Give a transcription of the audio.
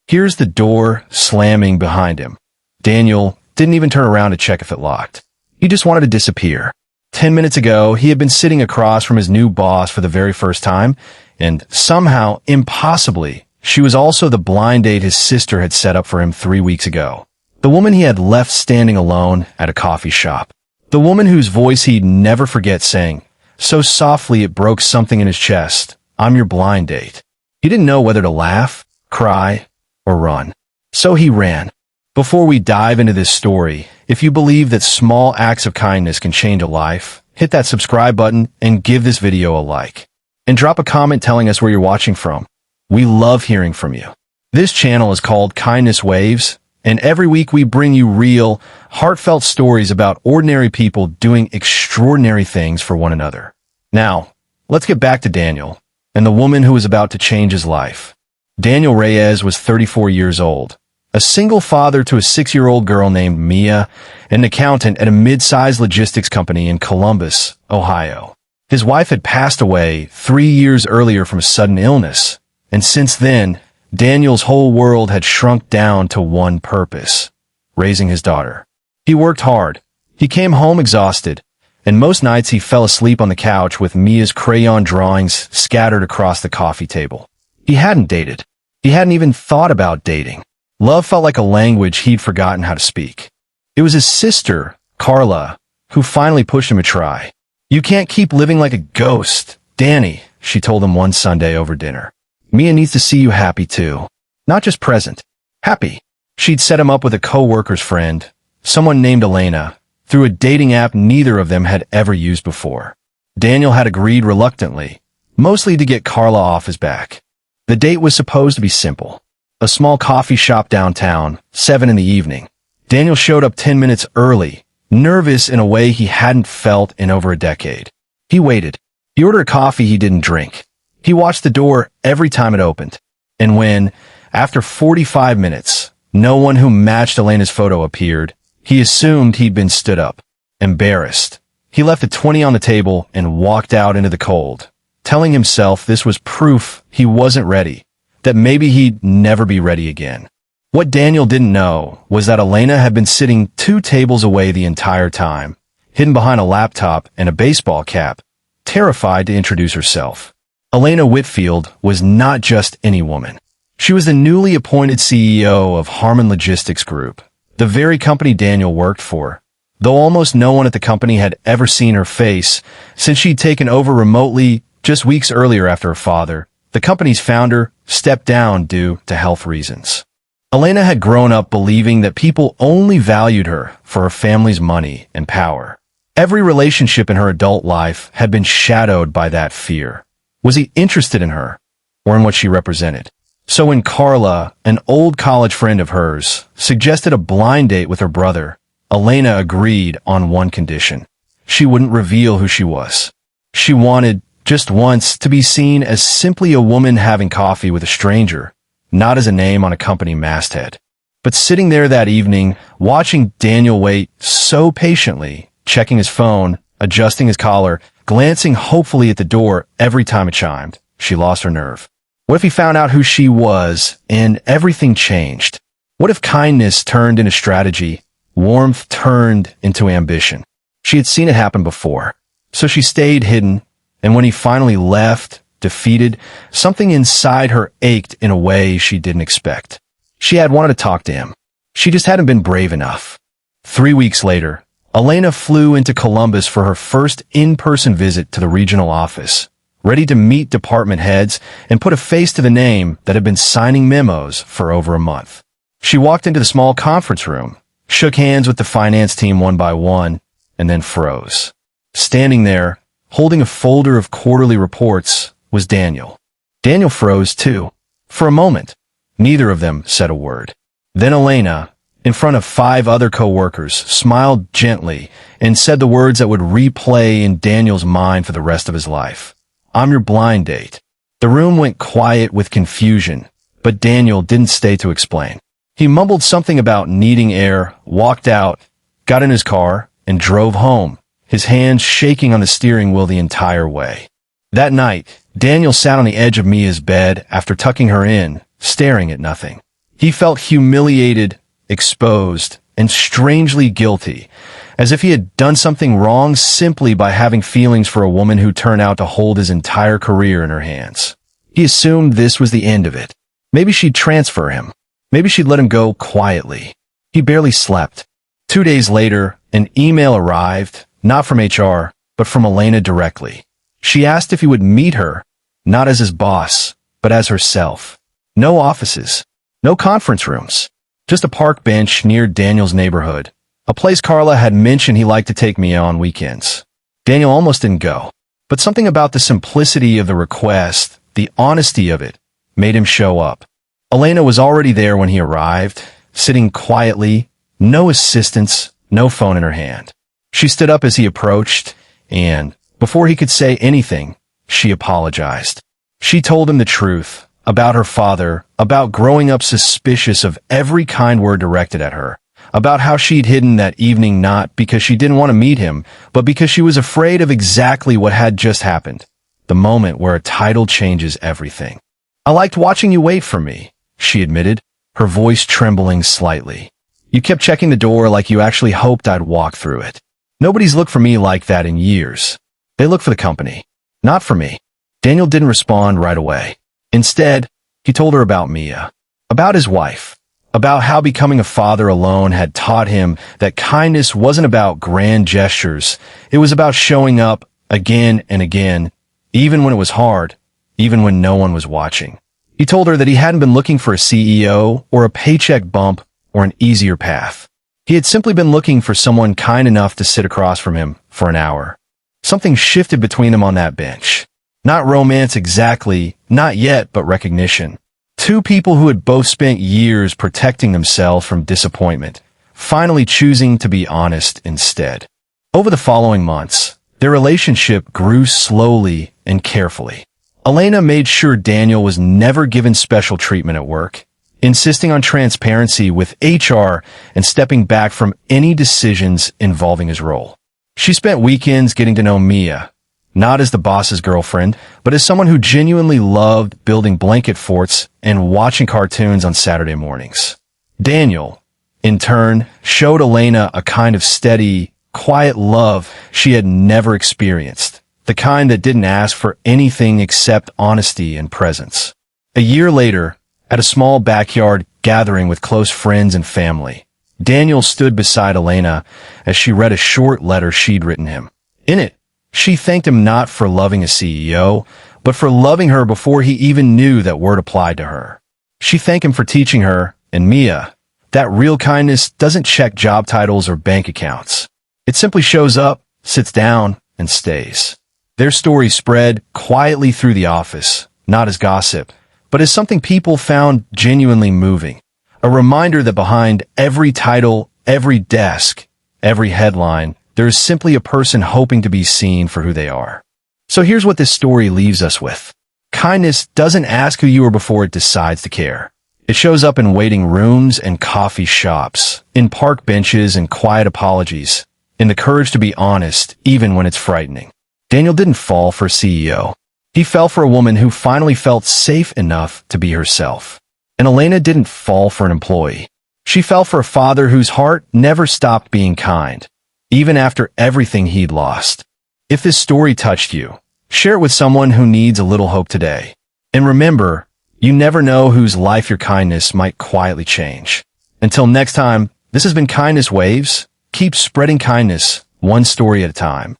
Here's the door slamming behind him. Daniel didn't even turn around to check if it locked. He just wanted to disappear. 10 minutes ago, he had been sitting across from his new boss for the very first time, and somehow, impossibly, she was also the blind date his sister had set up for him 3 weeks ago. The woman he had left standing alone at a coffee shop. The woman whose voice he'd never forget saying, so softly it broke something in his chest, "I'm your blind date." He didn't know whether to laugh, cry, or run. So he ran. Before we dive into this story, if you believe that small acts of kindness can change a life, hit that subscribe button and give this video a like. And drop a comment telling us where you're watching from. We love hearing from you. This channel is called Kindness Waves, and every week we bring you real, heartfelt stories about ordinary people doing extraordinary things for one another. Now, let's get back to Daniel and the woman who was about to change his life. Daniel Reyes was 34 years old, a single father to a 6-year-old girl named Mia, and an accountant at a mid-sized logistics company in Columbus, Ohio. His wife had passed away 3 years earlier from a sudden illness, and since then, Daniel's whole world had shrunk down to one purpose: raising his daughter. He worked hard. He came home exhausted, and most nights he fell asleep on the couch with Mia's crayon drawings scattered across the coffee table. He hadn't dated. He hadn't even thought about dating. Love felt like a language he'd forgotten how to speak. It was his sister, Carla, who finally pushed him to try. "You can't keep living like a ghost, Danny," she told him one Sunday over dinner. "Mia needs to see you happy too. Not just present. Happy." She'd set him up with a co-worker's friend, someone named Elena, through a dating app neither of them had ever used before. Daniel had agreed reluctantly, mostly to get Carla off his back. The date was supposed to be simple. A small coffee shop downtown, 7 in the evening. Daniel showed up 10 minutes early, nervous in a way he hadn't felt in over a decade. He waited. He ordered a coffee he didn't drink. He watched the door every time it opened. And when, after 45 minutes, no one who matched Elena's photo appeared, he assumed he'd been stood up. Embarrassed, he left a 20 on the table and walked out into the cold, telling himself this was proof he wasn't ready, that maybe he'd never be ready again. What Daniel didn't know was that Elena had been sitting 2 tables away the entire time, hidden behind a laptop and a baseball cap, terrified to introduce herself. Elena Whitfield was not just any woman. She was the newly appointed CEO of Harmon Logistics Group, the very company Daniel worked for, though almost no one at the company had ever seen her face since she'd taken over remotely just weeks earlier after her father, the company's founder, stepped down due to health reasons. Elena had grown up believing that people only valued her for her family's money and power. Every relationship in her adult life had been shadowed by that fear. Was he interested in her, or in what she represented? So when Carla, an old college friend of hers, suggested a blind date with her brother, Elena agreed on one condition. She wouldn't reveal who she was. She wanted, just once, to be seen as simply a woman having coffee with a stranger, not as a name on a company masthead. But sitting there that evening, watching Daniel wait so patiently, checking his phone, adjusting his collar, glancing hopefully at the door every time it chimed, she lost her nerve. What if he found out who she was and everything changed? What if kindness turned into strategy, warmth turned into ambition? She had seen it happen before, so she stayed hidden, and when he finally left, defeated, something inside her ached in a way she didn't expect. She had wanted to talk to him. She just hadn't been brave enough. 3 weeks later, Elena flew into Columbus for her first in-person visit to the regional office, ready to meet department heads and put a face to the name that had been signing memos for over a month. She walked into the small conference room, shook hands with the finance team one by one, and then froze. Standing there, holding a folder of quarterly reports, was Daniel. Daniel froze too. For a moment, neither of them said a word. Then Elena, in front of 5 other co-workers, smiled gently and said the words that would replay in Daniel's mind for the rest of his life. "I'm your blind date." The room went quiet with confusion, but Daniel didn't stay to explain. He mumbled something about needing air, walked out, got in his car, and drove home, his hands shaking on the steering wheel the entire way. That night, Daniel sat on the edge of Mia's bed after tucking her in, staring at nothing. He felt humiliated, exposed, and strangely guilty, as if he had done something wrong simply by having feelings for a woman who turned out to hold his entire career in her hands. He assumed this was the end of it. Maybe she'd transfer him. Maybe she'd let him go quietly. He barely slept. 2 days later, an email arrived, not from HR, but from Elena directly. She asked if he would meet her, not as his boss, but as herself. No offices, no conference rooms, just a park bench near Daniel's neighborhood, a place Carla had mentioned he liked to take Mia on weekends. Daniel almost didn't go, but something about the simplicity of the request, the honesty of it, made him show up. Elena was already there when he arrived, sitting quietly, no assistance, no phone in her hand. She stood up as he approached, and, before he could say anything, she apologized. She told him the truth, about her father, about growing up suspicious of every kind word directed at her, about how she'd hidden that evening not because she didn't want to meet him, but because she was afraid of exactly what had just happened, the moment where a title changes everything. "I liked watching you wait for me," she admitted, her voice trembling slightly. "You kept checking the door like you actually hoped I'd walk through it. Nobody's looked for me like that in years. They look for the company, not for me." Daniel didn't respond right away. Instead, he told her about Mia, about his wife, about how becoming a father alone had taught him that kindness wasn't about grand gestures. It was about showing up again and again, even when it was hard, even when no one was watching. He told her that he hadn't been looking for a CEO or a paycheck bump or an easier path. He had simply been looking for someone kind enough to sit across from him for an hour. Something shifted between them on that bench. Not romance exactly, not yet, but recognition. Two people who had both spent years protecting themselves from disappointment, finally choosing to be honest instead. Over the following months, their relationship grew slowly and carefully. Elena made sure Daniel was never given special treatment at work, insisting on transparency with HR and stepping back from any decisions involving his role. She spent weekends getting to know Mia, not as the boss's girlfriend, but as someone who genuinely loved building blanket forts and watching cartoons on Saturday mornings. Daniel, in turn, showed Elena a kind of steady, quiet love she had never experienced, the kind that didn't ask for anything except honesty and presence. A year later, at a small backyard gathering with close friends and family, Daniel stood beside Elena as she read a short letter she'd written him. In it, she thanked him not for loving a CEO, but for loving her before he even knew that word applied to her. She thanked him for teaching her, and Mia, that real kindness doesn't check job titles or bank accounts. It simply shows up, sits down, and stays. Their story spread quietly through the office, not as gossip, but as something people found genuinely moving. A reminder that behind every title, every desk, every headline, there is simply a person hoping to be seen for who they are. So here's what this story leaves us with. Kindness doesn't ask who you are before it decides to care. It shows up in waiting rooms and coffee shops, in park benches and quiet apologies, in the courage to be honest even when it's frightening. Daniel didn't fall for a CEO. He fell for a woman who finally felt safe enough to be herself. And Elena didn't fall for an employee. She fell for a father whose heart never stopped being kind, even after everything he'd lost. If this story touched you, share it with someone who needs a little hope today. And remember, you never know whose life your kindness might quietly change. Until next time, this has been Kindness Waves. Keep spreading kindness, one story at a time.